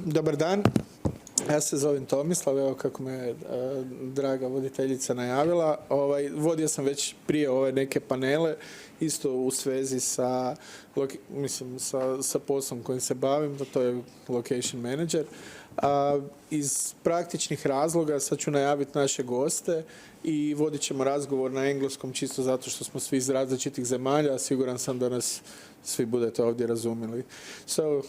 Dobar dan, ja se zovem Tomislav, evo kako me draga voditeljica najavila. Vodio sam već prije ove neke panele, isto u svezi sa, sa poslom kojim se bavim, to je location manager. Iz praktičnih razloga sad ću najaviti naše goste i vodit ćemo razgovor na engleskom čisto zato što smo svi iz različitih zemalja, siguran sam da nas svi budete ovdje razumjeli. So,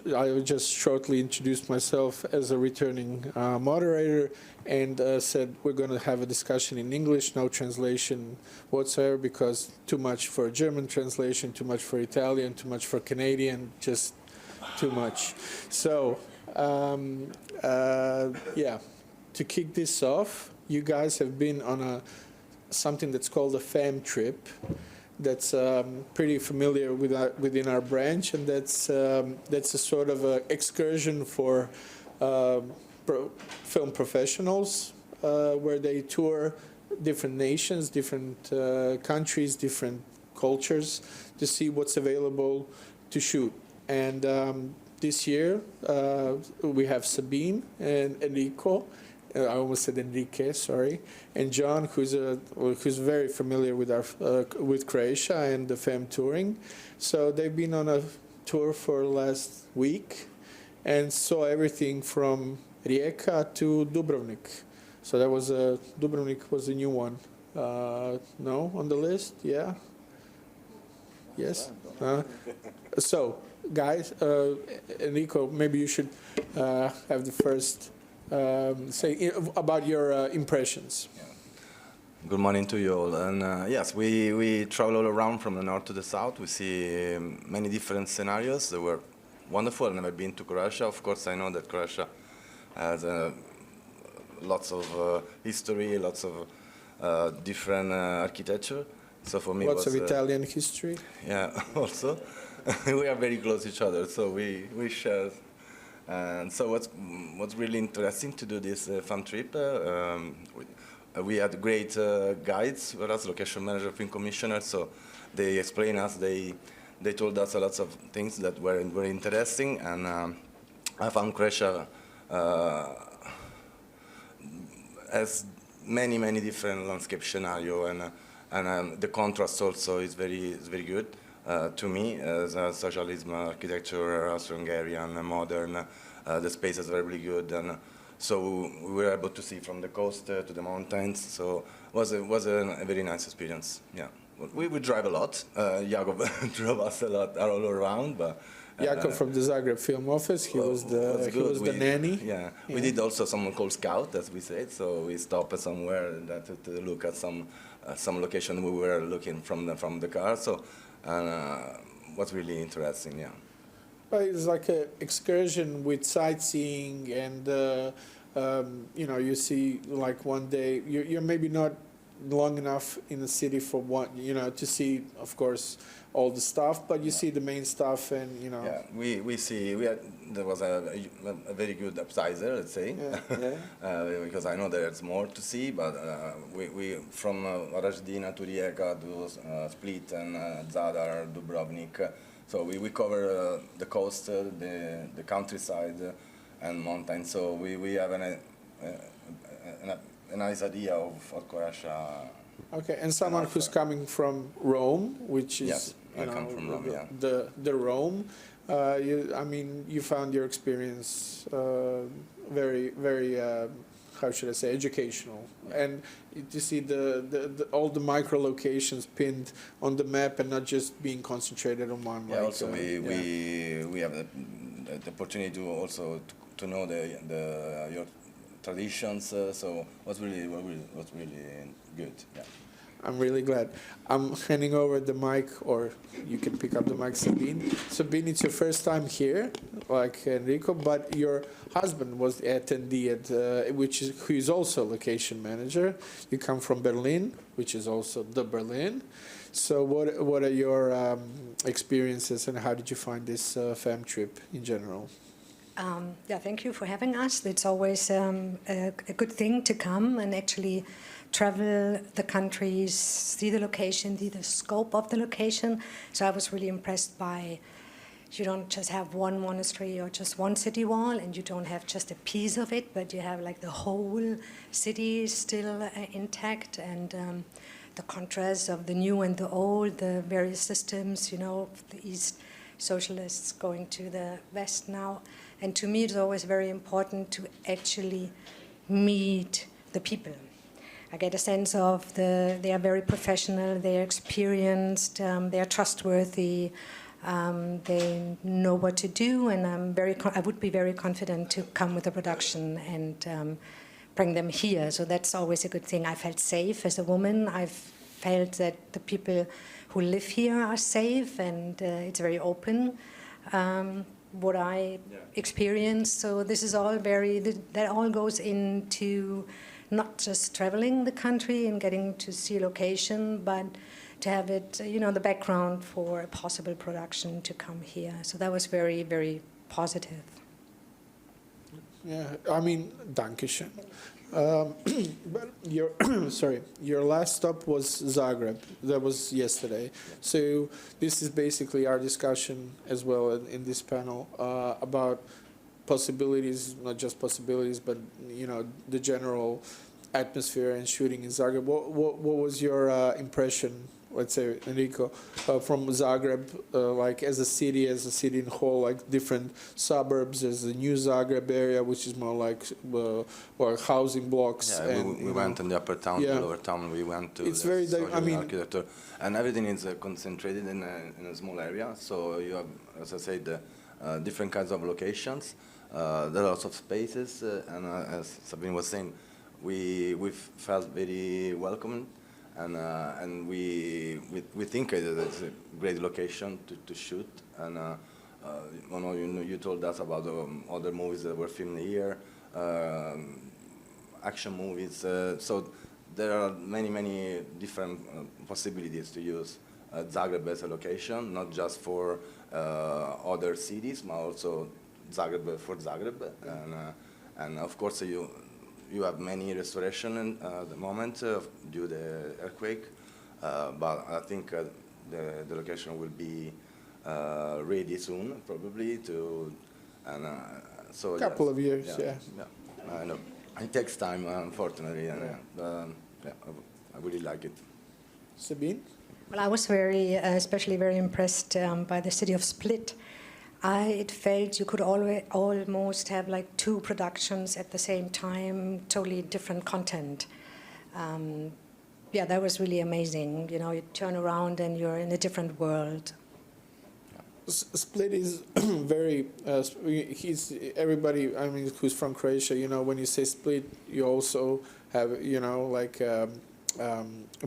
I will just shortly introduce myself as a returning moderator and said we're going to have a discussion in English, no translation whatsoever because too much for German translation, too much for Italian, too much for Canadian, just too much. So, yeah, to kick this off, you guys have been on something that's called a fam trip. That's pretty familiar within our branch, and that's a sort of a excursion for film professionals where they tour different nations, different countries, different cultures to see what's available to shoot. And this year we have Sabine and Enrico. I almost said Enrique, sorry, and John, who's very familiar with with Croatia and the FEM touring. So they've been on a tour for last week, and saw everything from Rijeka to Dubrovnik. So that was Dubrovnik was a new one. No, on the list, yeah, yes. So, guys, Enrico, maybe you should have the first. Say about your impressions. Yeah. Good morning to you all. And yes, we travel all around from the north to the south. We see many different scenarios. They were wonderful. I've never been to Croatia. Of course, I know that Croatia has lots of history, lots of different architecture. So for me, lots of Italian history. Yeah, also we are very close to each other, so we share. And so what's really interesting to do this fun trip, we had great guides with us, location manager, film commissioner, so they explained us, they told us a lot of things that were very interesting, and I found Croatia has many different landscape scenario, and the contrast also is very good. To me, socialism, architecture, Austro-Hungarian, modern, the spaces are really good, and so we were able to see from the coast to the mountains. So it was a very nice experience. Yeah, we drive a lot. Jakob drove us a lot all around, but. Jakob from the Zagreb Film Office, he was the nanny. Yeah, we did also some called scout, as we said. So we stopped somewhere to look at some location we were looking from the car. So. What's really interesting, yeah. Well, it's like an excursion with sightseeing, and you see like one day you're maybe not long enough in the city for one, to see, of course, all the stuff, but you see the main stuff, and Yeah, there was a very good appetizer, let's say, because I know there's more to see, but we from Varaždina to Rijeka to Split and Zadar, Dubrovnik, so we cover the coast, the countryside, and mountains. So we have a nice idea of Croatia. Okay, and someone who's coming from Rome, which is yes, I come from Rome, yeah. the Rome. You found your experience very how should I say, educational, and to see all the micro locations pinned on the map and not just being concentrated on one. Yeah, also we have the opportunity to also to know your traditions, so what's really good. Yeah. I'm really glad. I'm handing over the mic, or you can pick up the mic, Sabine. Sabine, it's your first time here, like Enrico, but your husband was the attendee who is also location manager. You come from Berlin, which is also the Berlin. So what are your experiences, and how did you find this fam trip in general? Thank you for having us. It's always a good thing to come and actually travel the countries, see the location, see the scope of the location. So I was really impressed by you don't just have one monastery or just one city wall, and you don't have just a piece of it, but you have like the whole city still intact, and the contrast of the new and the old, the various systems, you know, the East socialists going to the West now. And to me, it's always very important to actually meet the people. I get a sense of they are very professional, they are experienced, they are trustworthy, they know what to do, and I would be very confident to come with a production and bring them here. So that's always a good thing. I felt safe as a woman. I've felt that the people who live here are safe, and it's very open. What I experienced. So this is all that all goes into not just traveling the country and getting to see a location, but to have it, you know, the background for a possible production to come here. So that was very, very positive. Yeah, I mean, Dankeschön. But your last stop was Zagreb. That was yesterday. So this is basically our discussion as well in this panel about possibilities, not just possibilities, but you know, the general atmosphere and shooting in Zagreb. What was your impression, let's say, Enrico, from Zagreb, like as a city in whole, like different suburbs? There's the new Zagreb area, which is more like housing blocks. Yeah, and, we went in the upper town, yeah. the lower town. We went to It's the very, social I mean, architecture, and everything is concentrated in a small area. So you have, as I said, different kinds of locations. There are lots of spaces, and as Sabine was saying, we felt very welcomed. And we think it's a great location to shoot. And you told us about other movies that were filmed here, action movies. So there are many different possibilities to use Zagreb as a location, not just for other cities, but also Zagreb for Zagreb. And of course you have many restoration at the moment due to the earthquake, but I think the location will be ready soon, probably so. Couple of years, yeah. I know it takes time, unfortunately, and I really like it. Sabine? Well, I was especially very impressed by the city of Split. It felt you could almost have like two productions at the same time, totally different content. Yeah, that was really amazing. You know, you turn around and you're in a different world. Split is very. Everybody. I mean, who's from Croatia, you know, when you say Split, you also have, you know, like a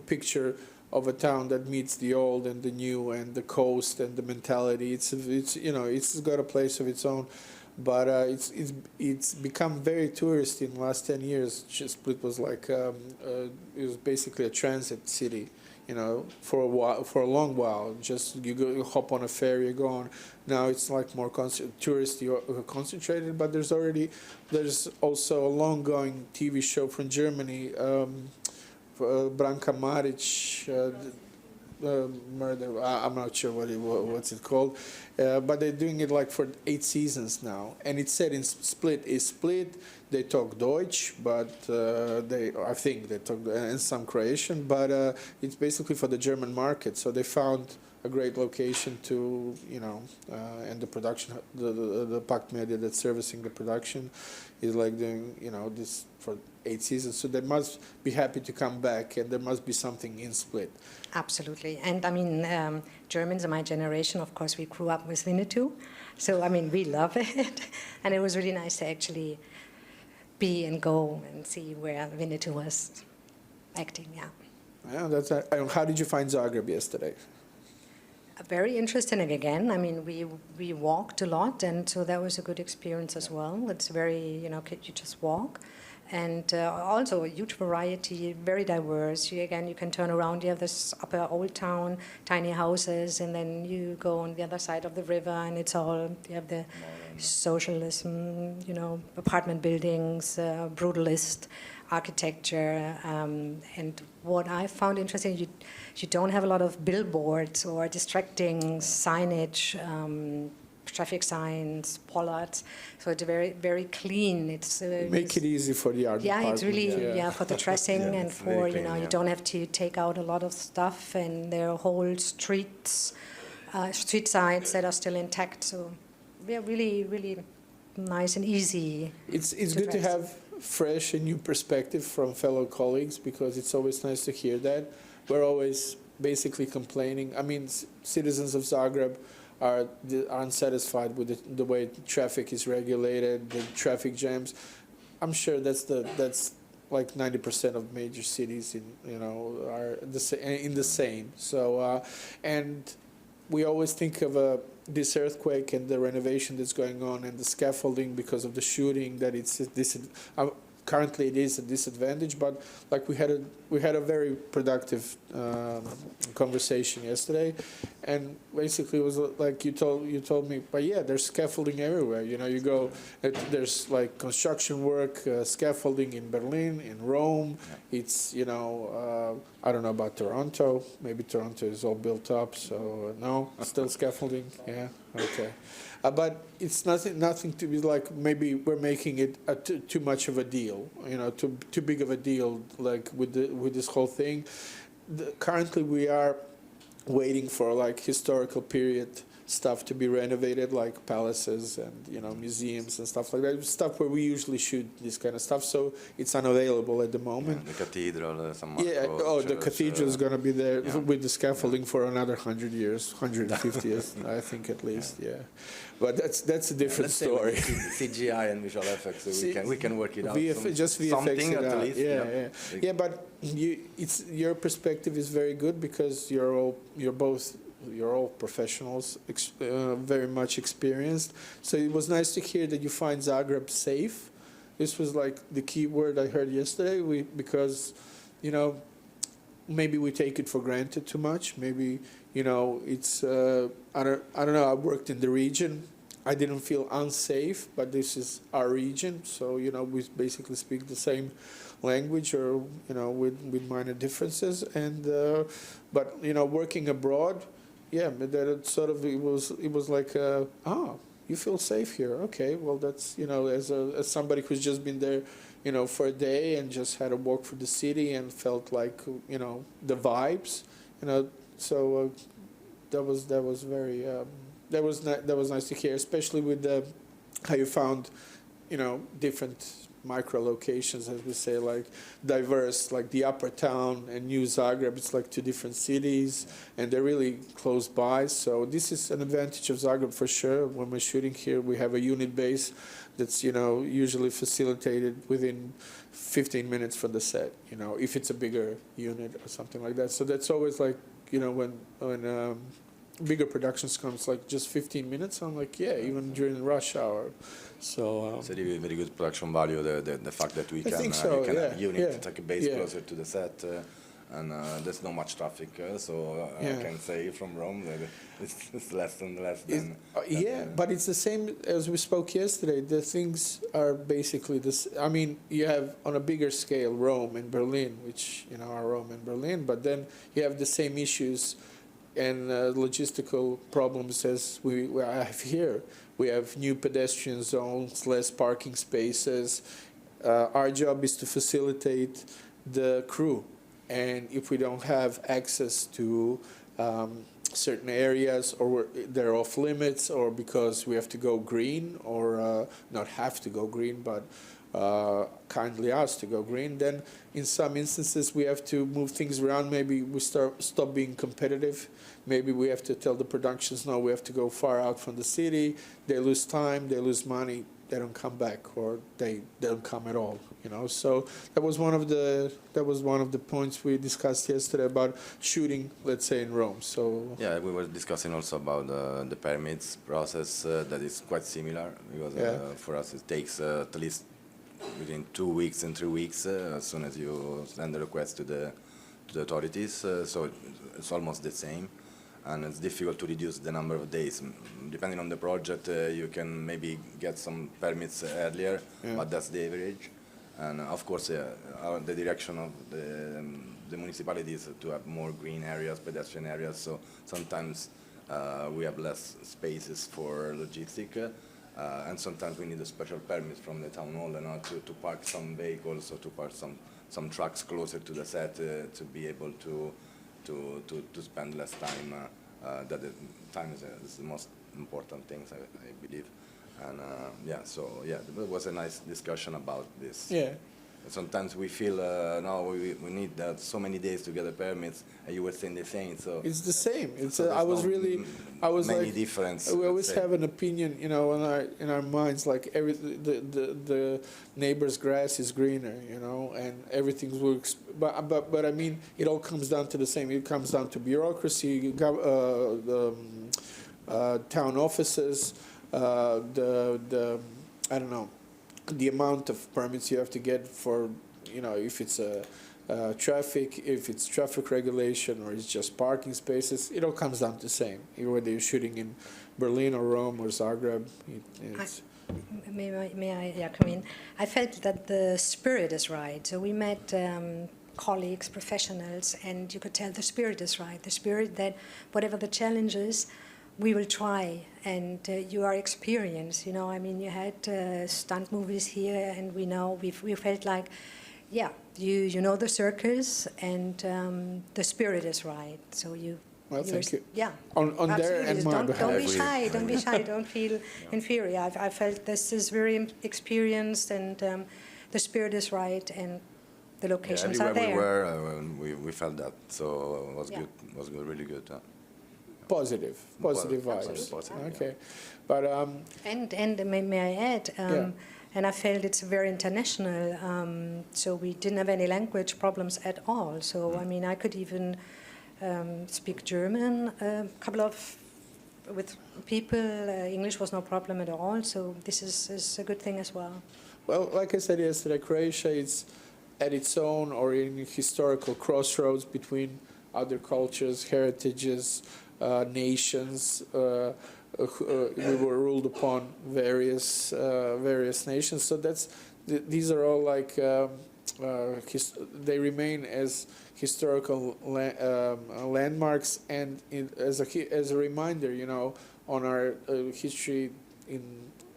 picture of a town that meets the old and the new and the coast and the mentality. It's you know, it's got a place of its own, but it's become very touristy in the last 10 years. Split was like it was basically a transit city, you know, for a while, for a long while. Just you hop on a ferry, you go on. Now it's like more touristy or concentrated, but there's also a long-going TV show from Germany. Branka Maric murder. I'm not sure what's it called, but they're doing it like for 8 seasons now, and it's set in Split. They talk Deutsch, but I think they talk and some Croatian, but it's basically for the German market. So they found a great location to, you know, and the production, the Pact Media that's servicing the production is like doing, you know, this for 8 seasons. So they must be happy to come back, and there must be something in Split. Absolutely. And I mean, Germans in my generation, of course, we grew up with Winnetou. So, I mean, we love it. And it was really nice to actually be and go and see where Winnetou was acting, yeah. Yeah, that's. How did you find Zagreb yesterday? Very interesting again. I mean, we walked a lot, and so that was a good experience as well. It's very, you know, you just walk. And also a huge variety, very diverse. You can turn around. You have this upper old town, tiny houses, and then you go on the other side of the river, and it's all, you have the socialism, you know, apartment buildings, brutalist architecture. And what I found interesting, you don't have a lot of billboards or distracting signage. traffic signs, bollards. So it's very, very clean. Make it easy for the art department. It's really for the dressing and it's very for clean, you don't have to take out a lot of stuff, and there are whole street sides that are still intact. So they're really, really nice and easy. It's good to dress. have fresh and new perspective from fellow colleagues, because it's always nice to hear that. We're always basically complaining. I mean, citizens of Zagreb are unsatisfied with the way traffic is regulated, the traffic jams. I'm sure that's like 90% of major cities are in the same. So and we always think of this earthquake and the renovation that's going on and the scaffolding because of the shooting, that currently it is a disadvantage, but like we had a very productive conversation yesterday, and basically it was like you told me, but yeah, there's scaffolding everywhere. You go, there's like construction work, scaffolding in Berlin, in Rome. It's I don't know about Toronto. Maybe Toronto is all built up, so no, still scaffolding. Yeah, okay. But it's nothing to be like, maybe we're making it too much of a deal, too big of a deal, like with this whole thing. Currently, we are waiting for like historical period stuff to be renovated, like palaces and museums and stuff like that. Stuff where we usually shoot this kind of stuff, so it's unavailable at the moment. The cathedral, some the cathedral is going to be there with the scaffolding for another 100 years, 150 years, I think at least. Yeah, but that's a different story. CGI and visual effects, so we can work it out. Just VFX something it at out. least. Yeah. But your perspective is very good, because you're all professionals, very much experienced. So it was nice to hear that you find Zagreb safe. This was like the key word I heard yesterday. Because maybe we take it for granted too much. Maybe it's I don't know. I worked in the region. I didn't feel unsafe, but this is our region, so we basically speak the same language, or with minor differences. And but working abroad. Yeah, but that sort of it was like you feel safe here. Okay, well that's as somebody who's just been there, for a day and just had a walk through the city and felt like the vibes, so that was very that was nice to hear, especially with how you found different micro locations, as we say, like diverse, like the upper town and New Zagreb. It's like two different cities, and they're really close by. So this is an advantage of Zagreb for sure. When we're shooting here, we have a unit base that's usually facilitated within 15 minutes from the set. If it's a bigger unit or something like that. So that's always like when bigger productions comes, like just 15 minutes. I'm like, yeah, even during rush hour. So it's a very good production value. The fact that we can have unit like a base closer to the set, and there's not much traffic. So I can say from Rome that it's less than. But it's the same as we spoke yesterday. The things are basically this. I mean, you have on a bigger scale Rome and Berlin, which are Rome and Berlin, but then you have the same issues and logistical problems as we have here. We have new pedestrian zones, less parking spaces. Our job is to facilitate the crew. And if we don't have access to certain areas, or they're off limits, or because we have to go green, or not have to go green, but kindly asked to go green, then in some instances we have to move things around. Maybe we stop being competitive. Maybe we have to tell the productions, no, we have to go far out from the city. They lose time, they lose money, they don't come back, or they don't come at all. So that was one of the points we discussed yesterday about shooting, let's say, in Rome. So yeah, we were discussing also about the permits process that is quite similar, because for us it takes at least within 2 weeks and 3 weeks as soon as you send the request to the authorities. So it's almost the same, and it's difficult to reduce the number of days. Depending on the project, you can maybe get some permits earlier, but that's the average. And of course, the direction of the municipalities to have more green areas, pedestrian areas. So sometimes we have less spaces for logistic, and sometimes we need a special permit from the town hall to park some vehicles or to park some trucks closer to the set to be able to spend less time. That the time is the most important thing, I believe. And there was a nice discussion about this. Yeah. Sometimes we feel no, we need so many days to get the permits, and you were saying the same. So it's the same. It's so I was many like, difference. we always have an opinion, you know, in our minds, like the neighbor's grass is greener, you know, and everything works. But I mean, it all comes down to the same. It comes down to bureaucracy, town offices, I don't know, the amount of permits you have to get for, you know, if it's traffic, if it's traffic regulation, or it's just parking spaces, it all comes down to the same. Whether you're shooting in Berlin or Rome or Zagreb, it's... May I come in? I felt that the spirit is right. So we met colleagues, professionals, and you could tell the spirit is right. The spirit that whatever the challenge is, we will try, and you are experienced. You know, I mean, you had stunt movies here, and we felt like, yeah, you know the circus, and the spirit is right. So you. Well, thank you. Yeah. On their and my behalf. Don't be shy. Don't be shy. Don't feel inferior. I felt this is very experienced, and the spirit is right, and the locations are there. Everywhere we were, we felt that. So it was good. It was good, really good. Positive vibes. Positive, okay, but and may I add, and I felt it's very international. So we didn't have any language problems at all. So I mean, I could even speak German. A couple of with people, English was no problem at all. So this is a good thing as well. Well, like I said yesterday, Croatia is at its own or in a historical crossroads between other cultures, heritages. Nations. We were ruled upon various nations. So these are all like they remain as historical landmarks, and as a reminder, you know, on our history in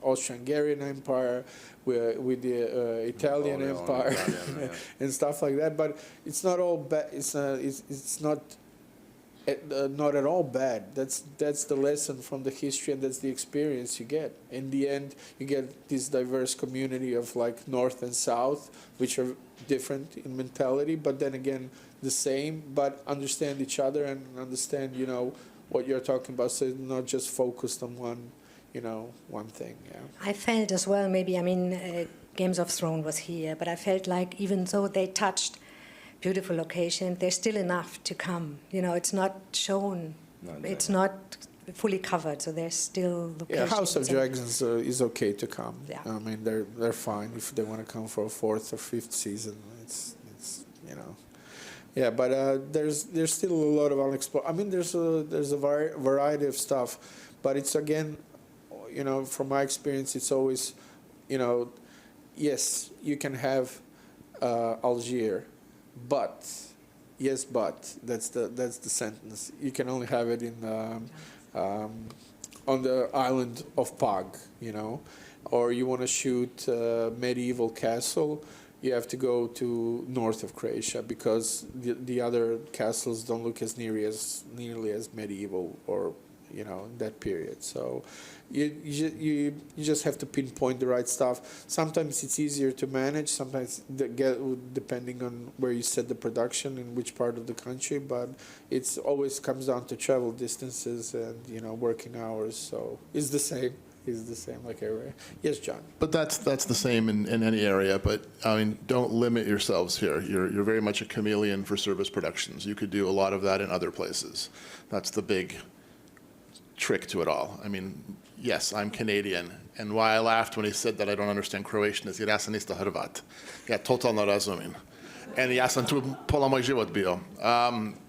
Austro-Hungarian Empire, with the Italian Empire, and stuff like that. But it's not all bad. It's not. Not at all bad. That's the lesson from the history, and that's the experience you get. In the end, you get this diverse community of like North and South, which are different in mentality, but then again the same, but understand each other and understand, you know, what you're talking about. So it's not just focused on one thing. Yeah. I felt as well. Maybe I mean, Games of Thrones was here, but I felt like even though they touched beautiful location, there's still enough to come. You know, it's not shown. It's not fully covered, so there's still locations. Yeah, House of Dragons is okay to come. Yeah. I mean, they're fine if they want to come for a 4th or 5th season. It's you know, yeah. But there's still a lot of unexplored. I mean, there's a variety of stuff, but it's again, you know, from my experience, it's always, you know, yes, you can have Algiers. But that's the sentence. You can only have it in on the island of Pag, you know, or you want to shoot medieval castle, you have to go to north of Croatia because the other castles don't look as nearly as medieval or, you know, in that period. So you just have to pinpoint the right stuff. Sometimes it's easier to manage, sometimes depending on where you set the production, in which part of the country, but it's always comes down to travel distances and, you know, working hours. So it's the same. Like everywhere. Yes, John. But that's the same in any area. But I mean, don't limit yourselves here. You're very much a chameleon for service productions. You could do a lot of that in other places. That's the big trick to it all. I mean, yes, I'm Canadian, and why I laughed when he said that I don't understand Croatian is jer sam isto Hrvat. Ja totalno razumim. And ja sam tu pola moj život bio.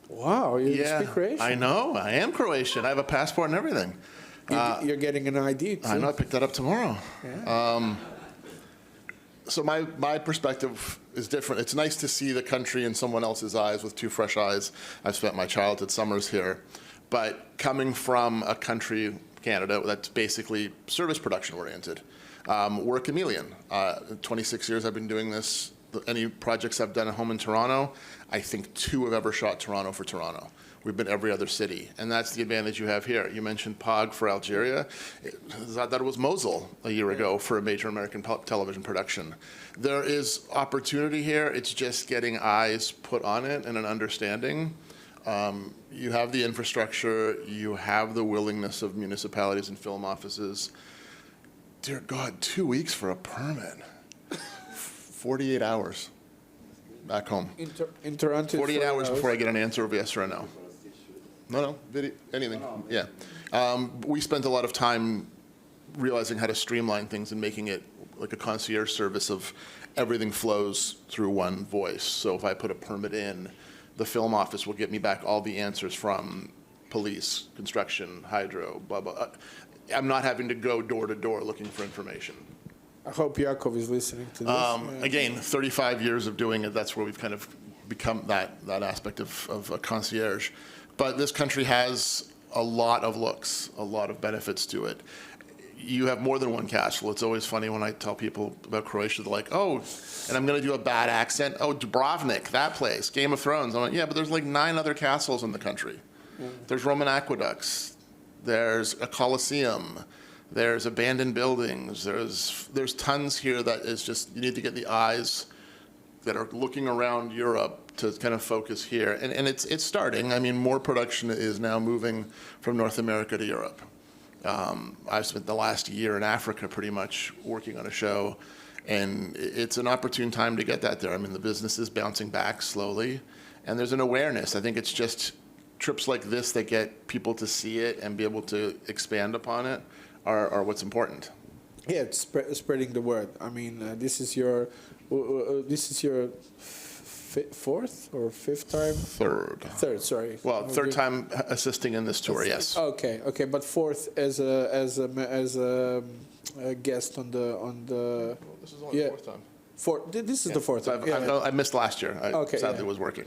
Wow, you speak Croatian. I know. I am Croatian. I have a passport and everything. You're getting an ID too. I know. I picked that up tomorrow. Yeah. So my perspective is different. It's nice to see the country in someone else's eyes with 2 fresh eyes. I've spent my childhood summers here. But coming from a country, Canada, that's basically service production oriented, we're a chameleon. 26 years I've been doing this. Any projects I've done at home in Toronto, I think 2 have ever shot Toronto for Toronto. We've been every other city, and that's the advantage you have here. You mentioned POG for Algeria. I thought it was Mosul a year ago for a major American television production. There is opportunity here. It's just getting eyes put on it and an understanding. You have the infrastructure. You have the willingness of municipalities and film offices. Dear God, 2 weeks for a permit. 48 hours back home. In Toronto, 48 hours before I get an answer of yes or a no. No, video, anything, yeah. We spent a lot of time realizing how to streamline things and making it like a concierge service of everything flows through one voice. So if I put a permit in, the film office will get me back all the answers from police, construction, hydro, blah, blah. I'm not having to go door to door looking for information. I hope Yakov is listening to this. Again, 35 years of doing it, that's where we've kind of become that aspect of a concierge. But this country has a lot of looks, a lot of benefits to it. You have more than one castle. It's always funny when I tell people about Croatia, they're like, oh, and I'm going to do a bad accent. Oh, Dubrovnik, that place, Game of Thrones. I'm like, yeah, but there's like 9 other castles in the country. There's Roman aqueducts. There's a Colosseum. There's abandoned buildings. There's tons here that is just, you need to get the eyes that are looking around Europe to kind of focus here. And it's starting. I mean, more production is now moving from North America to Europe. I've spent the last year in Africa pretty much working on a show, and it's an opportune time to get that there. I mean, the business is bouncing back slowly, and there's an awareness. I think it's just trips like this that get people to see it and be able to expand upon it are what's important. Yeah, it's spreading the word. I mean, this is your fourth or fifth time? Third, sorry. Well, third time assisting in this tour, yes. Okay, but fourth as a guest on the. This is only the fourth time. This is the fourth time. I missed last year. I sadly was working.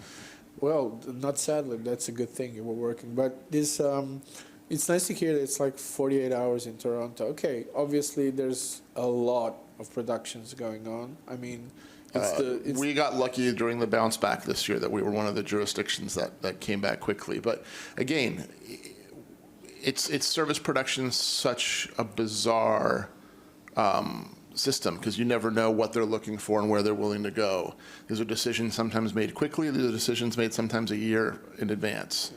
Well, not sadly. That's a good thing. You were working, but this. It's nice to hear that it's like 48 hours in Toronto. Okay, obviously there's a lot of productions going on. I mean, we got lucky during the bounce back this year that we were one of the jurisdictions that came back quickly. But again, it's service production such a bizarre system because you never know what they're looking for and where they're willing to go. These are decisions sometimes made quickly. These are decisions made sometimes a year in advance.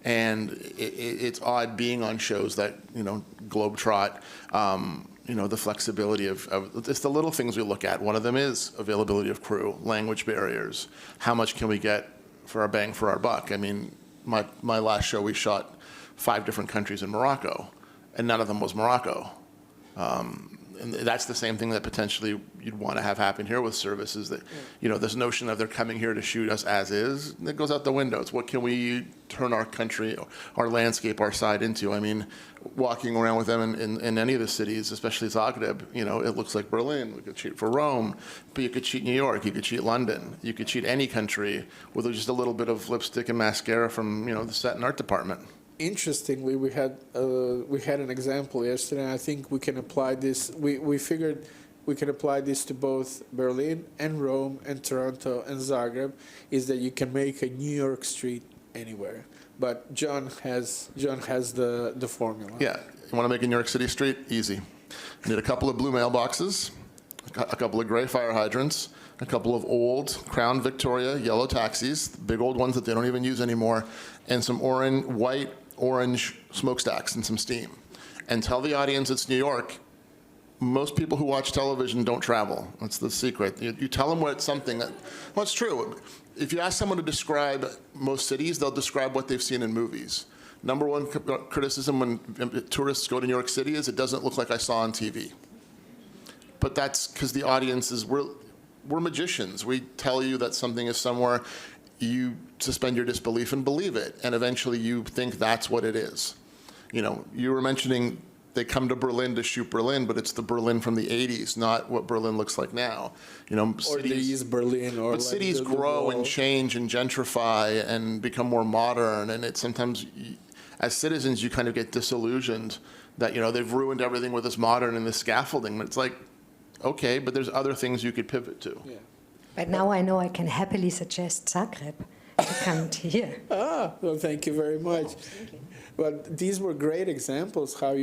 And it's odd being on shows that, globetrot, the flexibility of it's the little things we look at. One of them is availability of crew, language barriers. How much can we get for our bang for our buck? I mean, my last show, we shot 5 different countries in Morocco, and none of them was Morocco. And that's the same thing that potentially you'd want to have happen here with services that, this notion of they're coming here to shoot us as is, that goes out the window. It's what can we turn our country, our landscape, our side into? I mean, walking around with them in any of the cities, especially Zagreb, it looks like Berlin. We could shoot for Rome, but you could shoot New York, you could shoot London, you could shoot any country with just a little bit of lipstick and mascara from, the set and art department. Interestingly, we had an example yesterday, and I think we can apply this. We figured we can apply this to both Berlin and Rome and Toronto and Zagreb. Is that you can make a New York street anywhere, but John has the formula. Yeah, you want to make a New York City street? Easy. You need a couple of blue mailboxes, a couple of gray fire hydrants, a couple of old Crown Victoria yellow taxis, big old ones that they don't even use anymore, and some white orange smokestacks and some steam. And tell the audience it's New York. Most people who watch television don't travel. That's the secret. You tell them what something that, well, it's true. If you ask someone to describe most cities, they'll describe what they've seen in movies. Number one criticism when tourists go to New York City is it doesn't look like I saw on TV. But that's because the audience is, we're magicians. We tell you that something is somewhere, you suspend your disbelief and believe it, and eventually you think that's what it is. You were mentioning they come to Berlin to shoot Berlin, but it's the Berlin from the 80s, not what Berlin looks like now. Or they use Berlin. But cities grow and change and gentrify and become more modern, and it's sometimes, as citizens, you kind of get disillusioned that, you know, they've ruined everything with this modern and this scaffolding. But it's like, okay, but there's other things you could pivot to. Yeah. But now I know I can happily suggest Zagreb to come to here. Well, thank you very much. But these were great examples how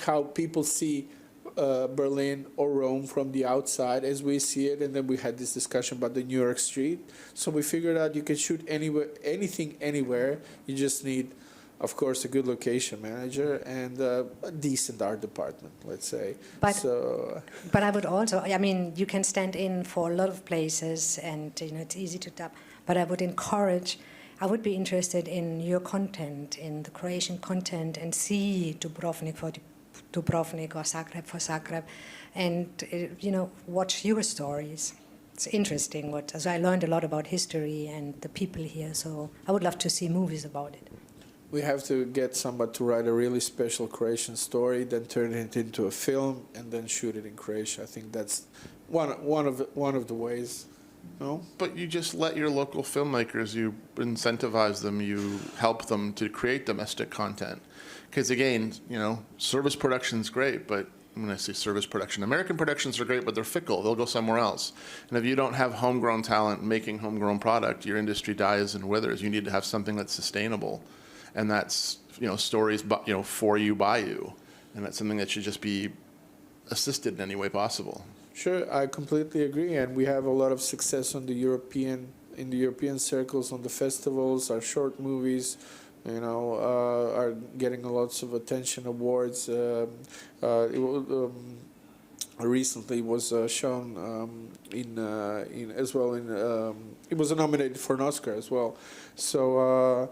how people see Berlin or Rome from the outside as we see it, and then we had this discussion about the New York street. So we figured out you can shoot anywhere, anything, anywhere. You just need, of course, a good location manager and a decent art department, let's say. But I would also, I mean, you can stand in for a lot of places, and it's easy to dub. But I would be interested in your content, in the Croatian content, and see Dubrovnik for Dubrovnik or Zagreb for Zagreb, and watch your stories. It's interesting. So I learned a lot about history and the people here. So I would love to see movies about it. We have to get somebody to write a really special Croatian story, then turn it into a film, and then shoot it in Croatia. I think that's one of the ways. No? But you just let your local filmmakers, you incentivize them, you help them to create domestic content. Because again, service production's great, but when I say service production, American productions are great, but they're fickle. They'll go somewhere else. And if you don't have homegrown talent making homegrown product, your industry dies and withers. You need to have something that's sustainable. And that's, stories, for you, by you. And that's something that should just be assisted in any way possible. Sure, I completely agree, and we have a lot of success in the European circles, on the festivals. Our short movies, are getting lots of attention, awards. Recently was shown it was nominated for an Oscar as well. So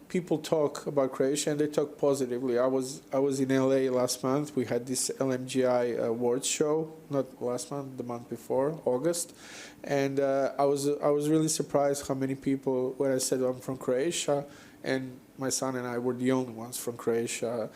people talk about Croatia and they talk positively. I was in LA last month. We had this LMGI awards show, not last month, the month before, August, and I was really surprised how many people, when I said I'm from Croatia, and my son and I were the only ones from Croatia,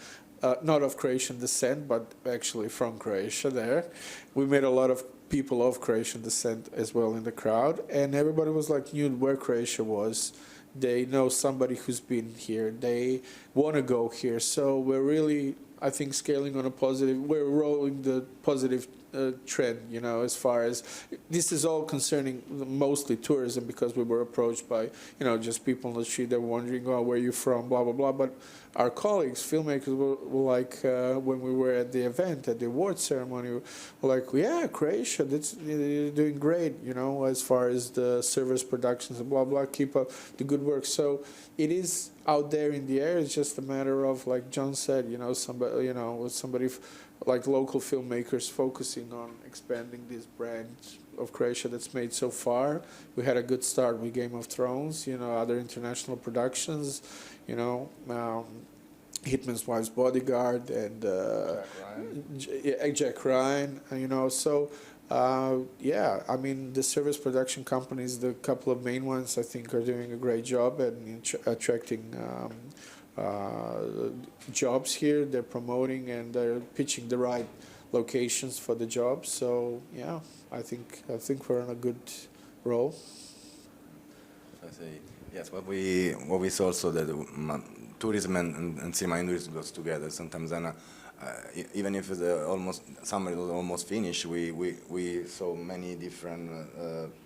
not of Croatian descent, but actually from Croatia there. We met a lot of people of Croatian descent as well in the crowd, and everybody was like, knew where Croatia was. They know somebody who's been here. They want to go here. So we're really, I think, scaling on a positive. We're rolling the positive trend, as far as this is all concerning mostly tourism, because we were approached by, just people on the street. They're wondering, oh, where are you from, blah, blah, blah. But our colleagues, filmmakers, were like, when we were at the event, at the awards ceremony, were like, yeah, Croatia, you're doing great, as far as the service productions and blah, blah, keep up the good work. So it is out there in the air. It's just a matter of, like John said, somebody like local filmmakers focusing on expanding this brand of Croatia that's made so far. We had a good start with Game of Thrones, other international productions, Hitman's Wife's Bodyguard and Jack Ryan, so the service production companies, the couple of main ones, I think, are doing a great job at attracting jobs here. They're promoting and they're pitching the right locations for the jobs. So I think we're on a good roll. I say yes. What we saw also that tourism and cinema industry goes together sometimes, and even if summer was almost finished, we saw many different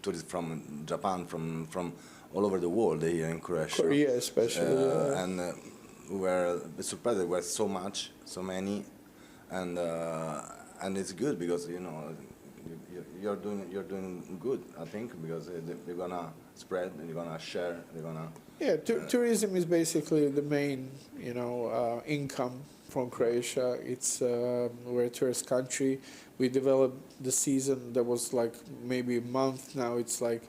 tourists from Japan, from all over the world here in Croatia. Korea especially, and we were surprised there were so many, and it's good because you're doing good, I think, because they're gonna spread and you're gonna share, they're gonna. Yeah, tourism is basically the main, income from Croatia. It's we're a tourist country. We developed the season that was like maybe a month. Now it's like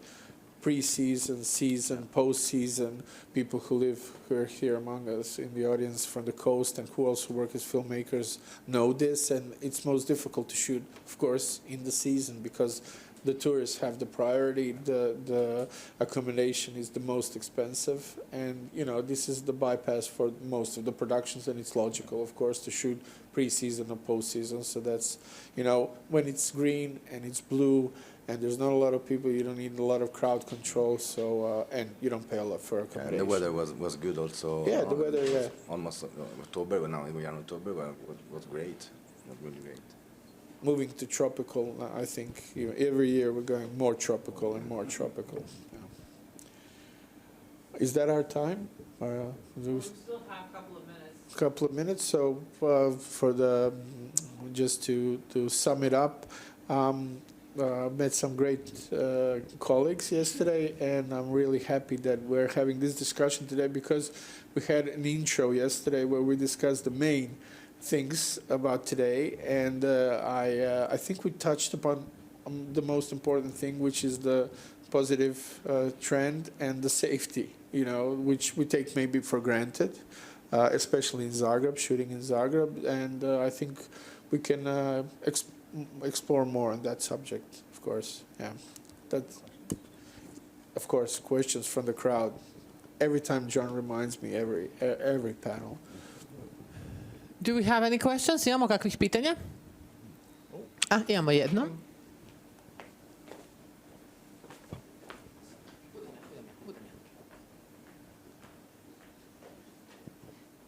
pre-season, season, post-season. People who are here among us in the audience from the coast and who also work as filmmakers know this. And it's most difficult to shoot, of course, in the season because the tourists have the priority. The accommodation is the most expensive, and this is the bypass for most of the productions. And it's logical, of course, to shoot pre-season or post-season. So that's when it's green and it's blue and there's not a lot of people. You don't need a lot of crowd control, so and you don't pay a lot for And accommodation. the weather was good also. Yeah, the weather, yeah. Almost October, but now we are in October, but was great. Was really great. Moving to tropical, I think every year we're going more tropical and more tropical. Yeah. Is that our time? Or, We still have a couple of minutes. couple of minutes. So for the just to sum it up, met some great colleagues yesterday, and I'm really happy that we're having this discussion today because we had an intro yesterday where we discussed the main things about today, and I think we touched upon the most important thing, which is the positive trend and the safety, which we take maybe for granted. Especially in Zagreb, shooting in Zagreb, and I think we can explore more on that subject, of course. Yeah, that, of course, questions from the crowd. Every time John reminds me, every panel. Do we have any questions? Imamo kakvih pitanja? Imamo jedno.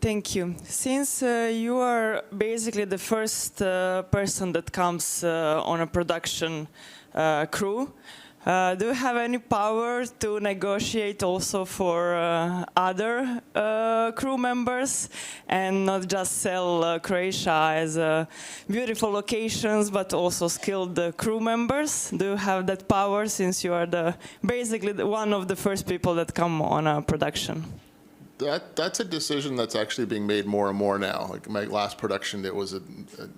Thank you. Since you are basically the first person that comes on a production crew, do you have any power to negotiate also for other crew members and not just sell Croatia as beautiful locations, but also skilled crew members? Do you have that power since you are basically one of the first people that come on a production? That's a decision that's actually being made more and more now. Like my last production, it was a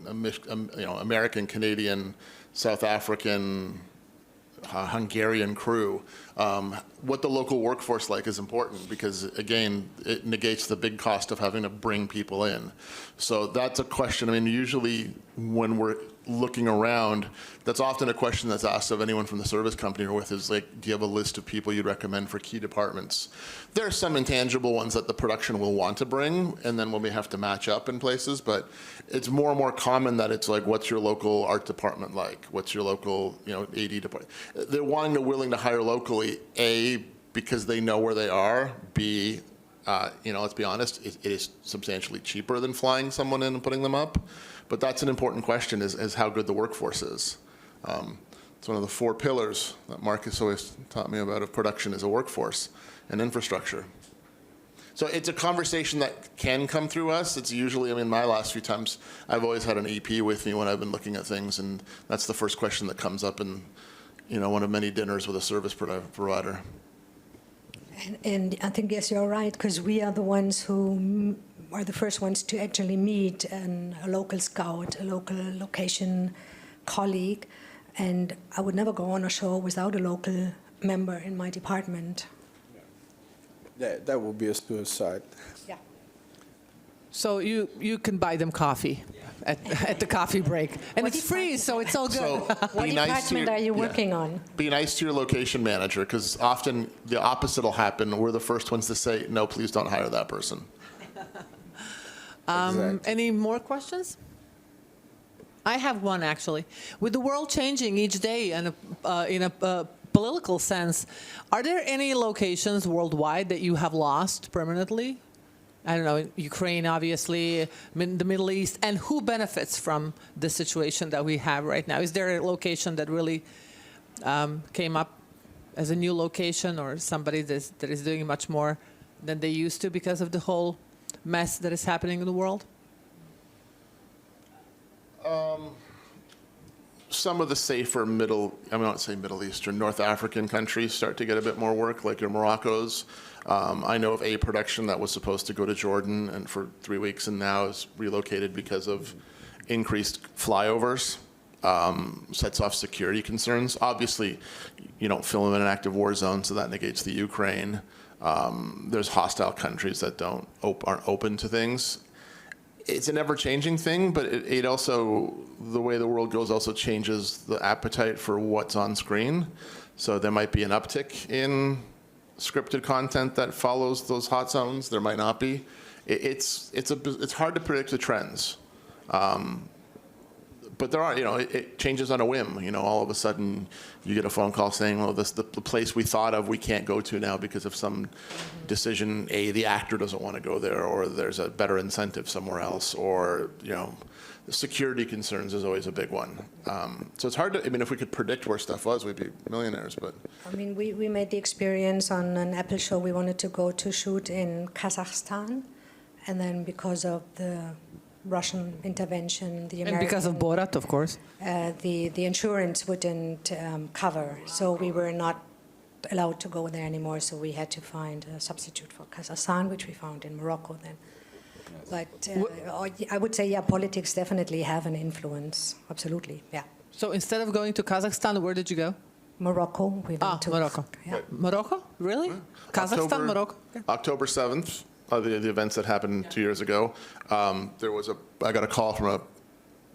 American, Canadian, South African, Hungarian crew. What the local workforce like is important because, again, it negates the big cost of having to bring people in. So that's a question. I mean, usually when we're looking around, that's often a question that's asked of anyone from the service company we're with is like, do you have a list of people you'd recommend for key departments? There are some intangible ones that the production will want to bring, and then when we have to match up in places, but it's more and more common that it's like, what's your local art department like? What's your local, AD department? They're willing to hire locally, A, because they know where they are, B, let's be honest, it is substantially cheaper than flying someone in and putting them up. But that's an important question, is how good the workforce is. It's one of the 4 pillars that Marcus always taught me about of production is a workforce and infrastructure. So it's a conversation that can come through us. It's usually, my last few times, I've always had an EP with me when I've been looking at things, and that's the first question that comes up in, one of many dinners with a service provider. And I think, yes, you're right, because we are the ones who are the first ones to actually meet a local scout, a local location colleague, and I would never go on a show without a local member in my department. That would be a suicide. Yeah. So you can buy them coffee at the coffee break. And it's free, so it's all good. So What be nice to department are you working on? Be nice to your location manager, because often the opposite will happen. We're the first ones to say, no, please don't hire that person. Exactly. Any more questions? I have one, actually. With the world changing each day and in a political sense, are there any locations worldwide that you have lost permanently? I don't know, Ukraine, obviously, the Middle East, and who benefits from the situation that we have right now? Is there a location that really came up as a new location, or somebody that is doing much more than they used to because of the whole mess that is happening in the world? Some of the safer I won't say Middle Eastern, North African countries start to get a bit more work, like your Morocco's. I know of a production that was supposed to go to Jordan and for 3 weeks and now is relocated because of increased flyovers, sets off security concerns. Obviously, you don't film in an active war zone, so that negates the Ukraine. There's hostile countries that aren't open to things. It's an ever-changing thing, but it also, the way the world goes also changes the appetite for what's on screen. So there might be an uptick in scripted content that follows those hot zones. There might not be. It's hard to predict the trends. but there are, it changes on a whim. All of a sudden you get a phone call saying, well, the place we thought of we can't go to now because of some decision. The actor doesn't want to go there, or there's a better incentive somewhere else, or, the security concerns is always a big one. So it's hard to, if we could predict where stuff was, we'd be millionaires, but. We made the experience on an Apple show. We wanted to go to shoot in Kazakhstan, and then because of the Russian intervention, the American... And because of Borat, of course. The insurance wouldn't cover, so we were not allowed to go there anymore, so we had to find a substitute for Kazakhstan, which we found in Morocco then. But I would say, yeah, politics definitely have an influence, absolutely, yeah. So instead of going to Kazakhstan, where did you go? Morocco, we went to... Morocco. Yeah. Morocco? Really? Kazakhstan, Morocco? Okay. October 7th, the events that happened 2 years ago, I got a call from a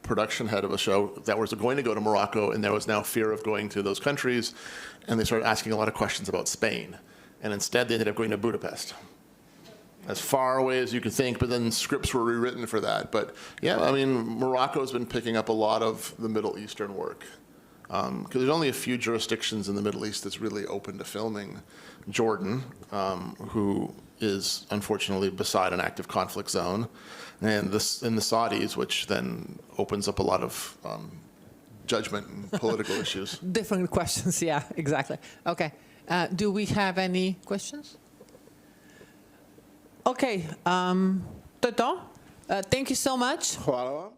production head of a show that was going to go to Morocco, and there was now fear of going to those countries, and they started asking a lot of questions about Spain, and instead they ended up going to Budapest. As far away as you could think, but then scripts were rewritten for that. But yeah, Morocco's been picking up a lot of the Middle Eastern work. Because there's only a few jurisdictions in the Middle East that's really open to filming. Jordan, who is unfortunately beside an active conflict zone, and the Saudis, which then opens up a lot of judgment and political issues. Different questions, yeah, exactly. Okay, do we have any questions? Okay, Toto, thank you so much. Hvala vam.